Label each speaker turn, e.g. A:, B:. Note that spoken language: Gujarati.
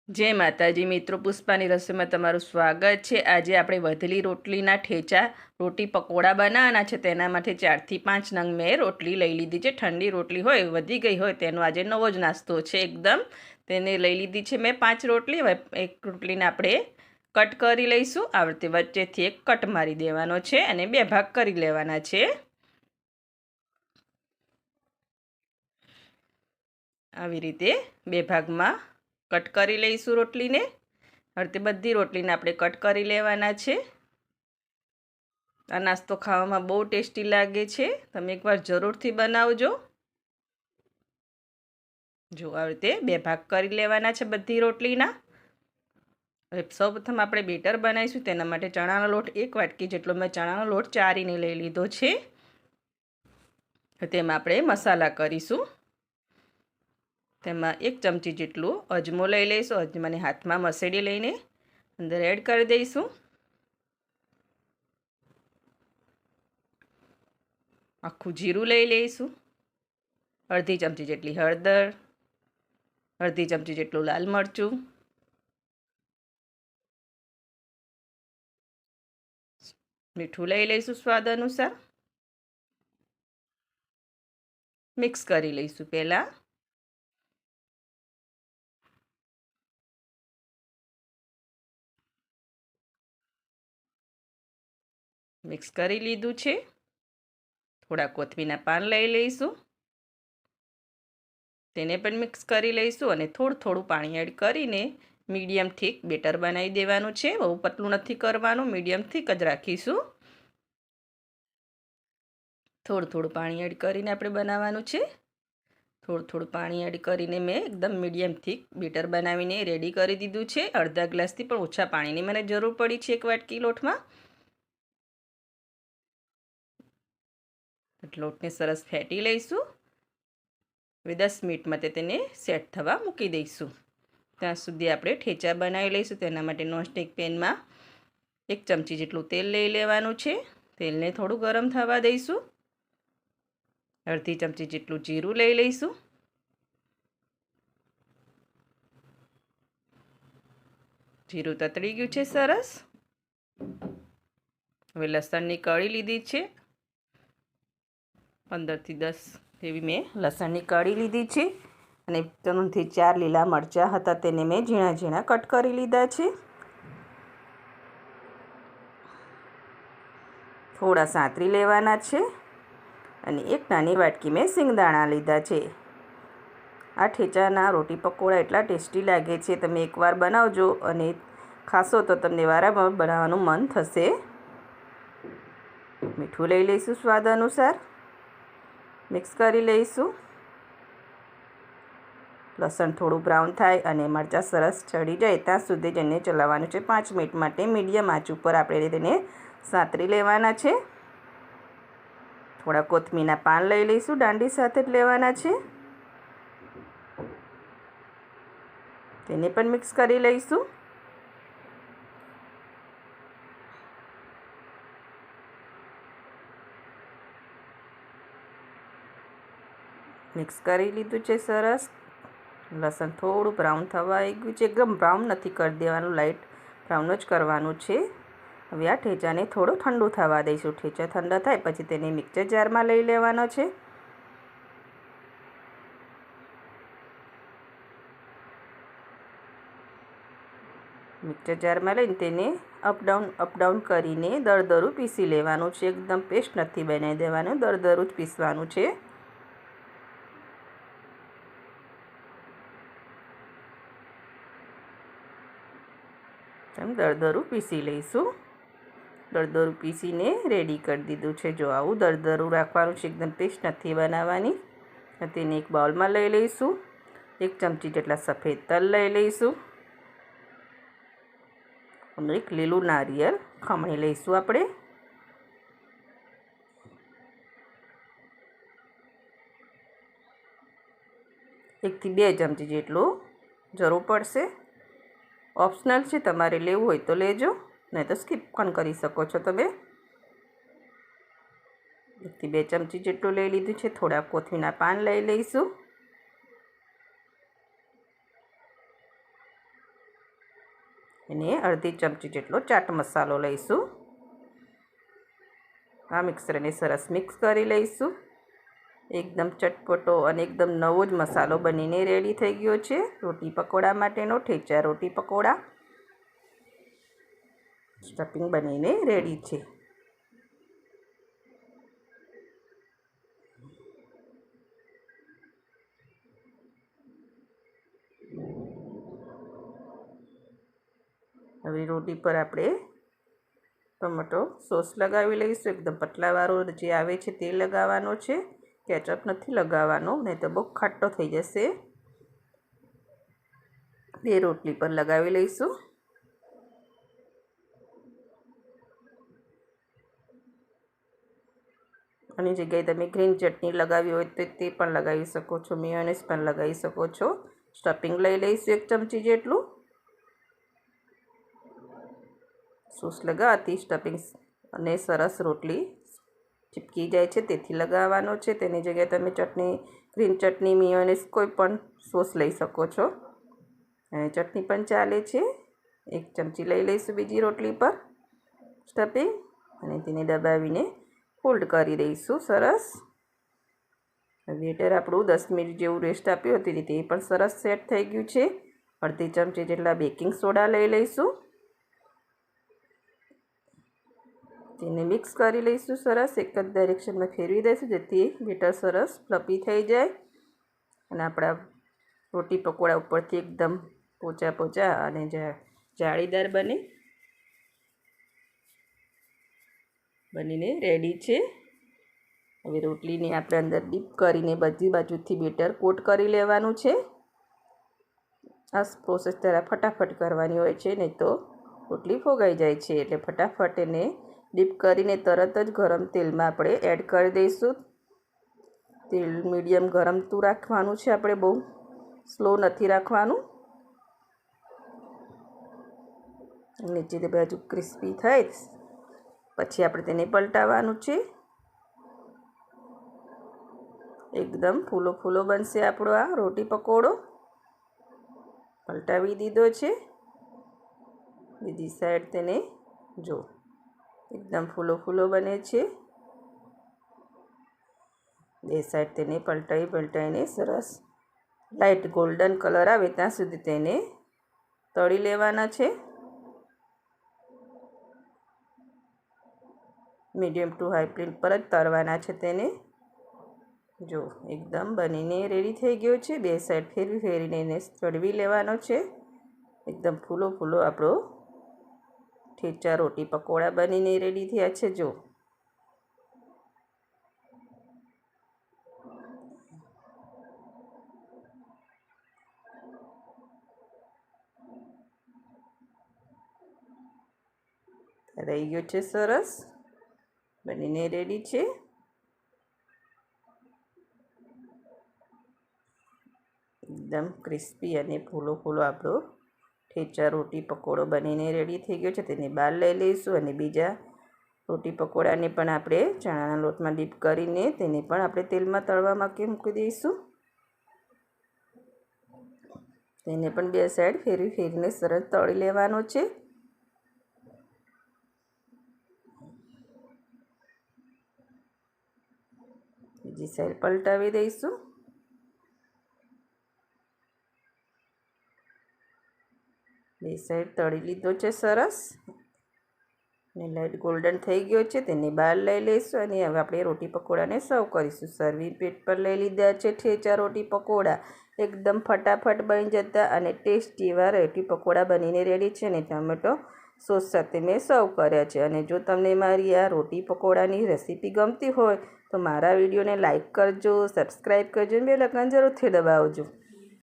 A: જય માતાજી મિત્રો, પુષ્પાની રસોઈમાં તમારું સ્વાગત છે। આજે આપણે વધેલી રોટલીના ઠેચા રોટી પકોડા બનાવવાના છે। તેના માટે 4 થી 5 નંગ મેં રોટલી લઈ લીધી છે। ઠંડી રોટલી હોય, વધી ગઈ હોય, તેનો આજે નવો જ નાસ્તો છે એકદમ। તેને લઈ લીધી છે મેં 5 રોટલી। હવે એક રોટલીને આપણે કટ કરી લઈશું। આ રીતે વચ્ચેથી એક કટ મારી દેવાનો છે અને 2 ભાગ કરી લેવાના છે। આવી રીતે 2 ભાગમાં કટ કરી લઈશું રોટલીને। હવે બધી રોટલીને આપણે કટ કરી લેવાના છે। આ નાસ્તો ખાવામાં બહુ ટેસ્ટી લાગે છે, તમે એકવાર જરૂરથી બનાવજો। જો આવી રીતે 2 ભાગ કરી લેવાના છે બધી રોટલીના। હવે સૌપ્રથમ આપણે બેટર બનાવીશું। તેના માટે ચણાનો લોટ 1 વાટકી જેટલો મેં ચણાનો લોટ ચારીને લઈ લીધો છે। તેમાં આપણે મસાલા કરીશું। તેમાં 1 ચમચી જેટલું અજમો લઈ લઈશું। અજમાને હાથમાં મસળી લઈને અંદર એડ કરી દઈશું। આખું જીરું લઈ લઈશું। અડધી ચમચી જેટલી હળદર, અડધી ચમચી જેટલું લાલ મરચું, મીઠું લઈ લઈશું સ્વાદ અનુસાર। મિક્સ કરી લઈશું પહેલાં। મિક્સ કરી લીધું છે। થોડા કોથમીરના પાન લઈ લઈશું, તેને પણ મિક્સ કરી લઈશું અને થોડું પાણી એડ કરીને મીડિયમ થીક બેટર બનાવી દેવાનું છે। બહુ પતલું નથી કરવાનું, મીડિયમ થીક જ રાખીશું। થોડું પાણી એડ કરીને આપણે બનાવવાનું છે। થોડું પાણી એડ કરીને મેં એકદમ મીડિયમ થીક બેટર બનાવીને રેડી કરી દીધું છે। અડધા ગ્લાસથી પણ ઓછા પાણીની મને જરૂર પડી છે 1 વાટકી લોટમાં। લોટને સરસ ફેટી લઈશું। હવે 10 મિનિટ માટે તેને સેટ થવા મૂકી દઈશું। ત્યાં સુધી આપણે ઠેચા બનાવી લઈશું। તેના માટે નોનસ્ટિક પેનમાં 1 ચમચી જેટલું તેલ લઈ લેવાનું છે। તેલને થોડું ગરમ થવા દઈશું। અડધી ચમચી જેટલું જીરું લઈ લઈશું। જીરું તતડી ગયું છે સરસ। હવે લસણની કળી લીધી છે, 15 થી 10 એવી મેં લસણની કળી લીધી છે અને 3 થી 4 લીલા મરચાં હતા, તેને મેં ઝીણા ઝીણા કટ કરી લીધા છે। થોડા સાંતરી લેવાના છે અને 1 નાની વાટકી મેં સિંગદાણા લીધા છે। આ ઠેચાના રોટી પકોડા એટલા ટેસ્ટી લાગે છે, તમે એકવાર બનાવજો અને ખાશો તો તમને વારંવાર બનાવવાનું મન થશે। મીઠું લઈ લઈશું સ્વાદ અનુસાર, મિક્સ કરી લઈશું। લસણ થોડું બ્રાઉન થાય અને મરચાં સરસ ચડી જાય ત્યાં સુધી તેને ચલાવવાનું છે। 5 મિનિટ માટે મીડિયમ આંચ ઉપર આપણે તેને સાંતરી લેવાના છે। થોડા કોથમીરના પાન લઈ લઈશું, દાંડી સાથે જ લેવાના છે। તેને પણ મિક્સ કરી લઈશું। મિક્સ કરી લીધું છે સરસ। લસણ થોડું બ્રાઉન થવા આવી ગયું છે, એકદમ બ્રાઉન નથી કરી દેવાનું, લાઇટ બ્રાઉન જ કરવાનું છે। હવે આ ઠેચાને થોડું ઠંડુ થવા દઈશું। ઠેચા ઠંડા થાય પછી તેને મિક્સર જારમાં લઈ લેવાનો છે। મિક્સર જારમાં લઈને તેને અપડાઉન કરીને દરદરું પીસી લેવાનું છે। એકદમ પેસ્ટ નથી બનાવી દેવાનું, દરદરું જ પીસવાનું છે। દરદરું પીસી લઈશું। દરદરું પીસીને રેડી કરી દીધું છે। જો આવું દરદરું રાખવાનું છે, એકદમ પેસ્ટ નથી બનાવવાની। તેને એક બાઉલમાં લઈ લઈશું। 1 ચમચી જેટલા સફેદ તલ લઈ લઈશું અને 1 લીલું નારિયેળ ખમણી લઈશું આપણે। 1 થી 2 ચમચી જેટલું જરૂર પડશે, ઓપ્શનલ છે, તમારે લેવું હોય તો લેજો, નહીં તો સ્કીપ પણ કરી શકો છો તમે। 1 થી 2 ચમચી જેટલું લઈ લીધું છે। થોડા કોથમીરના પાન લઈ લઈશું। એને અડધી ચમચી જેટલો ચાટ મસાલો લઈશું. આ મિક્સરને સરસ મિક્સ કરી લઈશું. એકદમ ચટપટો અને એકદમ નવો જ મસાલો બનીને રેડી થઈ ગયો છે રોટી પકોડા માટેનો. ઠેચા રોટી પકોડા સ્ટફિંગ બનીને રેડી છે. હવે રોટી પર આપણે ટોમેટો સોસ લગાવી લઈશું. એકદમ પતલાવાળો જે આવે છે તે લગાવવાનો છે. કેચઅપ નથી લગાવવાનો, નહીં તો બહુ ખાટો થઈ જશે. બે રોટલી પર લગાવી લઈશું. આની જગ્યાએ તમે ગ્રીન ચટણી લગાવી હોય તો તે પણ લગાવી શકો છો. મેયોનેઝ પણ લગાવી શકો છો. સ્ટફિંગ લઈ લઈશું 1 ચમચી જેટલું. સોસ લગાવવાથી સ્ટફિંગ અને સરસ રોટલી ચીપકી જાય છે, તેથી લગાવવાનો છે. તેની જગ્યાએ તમે ચટણી, ગ્રીન ચટણી, મેયોનેઝ કોઈ પણ સોસ લઈ શકો છો. અને ચટણી પણ ચાલે છે. 1 ચમચી લઈ લઈશું બીજી રોટલી પર સ્ટફિંગ અને તેને દબાવીને ફોલ્ડ કરી દઈશું. સરસ બેટર આપણું 10 મિનિટ જેવું રેસ્ટ આપ્યું હતી તે પણ સરસ સેટ થઈ ગયું છે. અડધી ચમચી જેટલા બેકિંગ સોડા લઈ લઈશું. તેને મિક્સ કરી લઈશું. સરસ એક જ ડાયરેક્શનમાં ફેરવી દઈશું જેથી બેટર સરસ ફ્લફી થઈ જાય અને આપણા રોટી પકોડા ઉપરથી એકદમ પોચા પોચા અને જાળીદાર બનીને રેડી છે. હવે રોટલીને આપણે અંદર ડીપ કરીને બધી બાજુથી બેટર કોટ કરી લેવાનું છે. આ પ્રોસેસ જરા ફટાફટ કરવાની હોય છે, નહીં તો રોટલી ફોગાઈ જાય છે. એટલે ફટાફટ એને ડીપ કરીને તરત જ ગરમ તેલમાં આપણે એડ કરી દઈશું. તેલ મીડિયમ ગરમતું રાખવાનું છે, આપણે બહુ સ્લો નથી રાખવાનું. નીચેની બાજુ ક્રિસ્પી થાય પછી આપણે તેને પલટાવવાનું છે. એકદમ ફૂલો ફૂલો બનશે આપણો આ રોટી પકોડો. પલટાવી દીધો છે. બીજી સાઈડ તેને જો એકદમ ફૂલો ફૂલો બને છે. બે સાઈડ તેને પલટાઈને સરસ લાઇટ ગોલ્ડન કલર આવે ત્યાં સુધી તેને તળી લેવાના છે. મીડિયમ ટુ હાઈ ફ્લેમ પર જ તળવાના છે તેને. જો એકદમ બનીને રેડી થઈ ગયો છે. બે સાઈડ ફેરવીને એને તળવી લેવાનો છે. એકદમ ફૂલો ફૂલો આપણો ઠેચા રોટી પકોડા બનીને રેડી થયા છે. જો રહી ગયો છે, સરસ બનીને રેડી છે. એકદમ ક્રિસ્પી અને ફૂલો ફૂલો આપણો ઠેચા રોટી પકોડો બનીને રેડી થઈ ગયો છે. તેને બહાર લઈ લઈશું અને બીજા રોટી પકોડાને પણ આપણે ચણાના લોટમાં ડીપ કરીને તેને પણ આપણે તેલમાં તળવા માટે મૂકી દઈશું. તેને પણ બે સાઈડ ફેરવીને સરસ તળી લેવાનો છે. બીજી સાઈડ પલટાવી દઈશું. બે સાઈડ તળી લીધો છે સરસ અને લાઇટ ગોલ્ડન થઈ ગયો છે. તેને બહાર લઈ લઈશું અને હવે આપણે રોટી પકોડાને સર્વ કરીશું. સર્વિંગ પ્લેટ પર લઈ લીધા છે ઠેચા રોટી પકોડા. એકદમ ફટાફટ બની જતા અને ટેસ્ટી એવા રોટી પકોડા બનીને રેડી છે અને ટમેટો સોસ સાથે મેં સર્વ કર્યા છે. અને જો તમને મારી આ રોટી પકોડાની રેસીપી ગમતી હોય તો મારા વિડીયોને લાઇક કરજો, સબસ્ક્રાઈબ કરજો અને બેલ આઇકન જરૂરથી દબાવજો.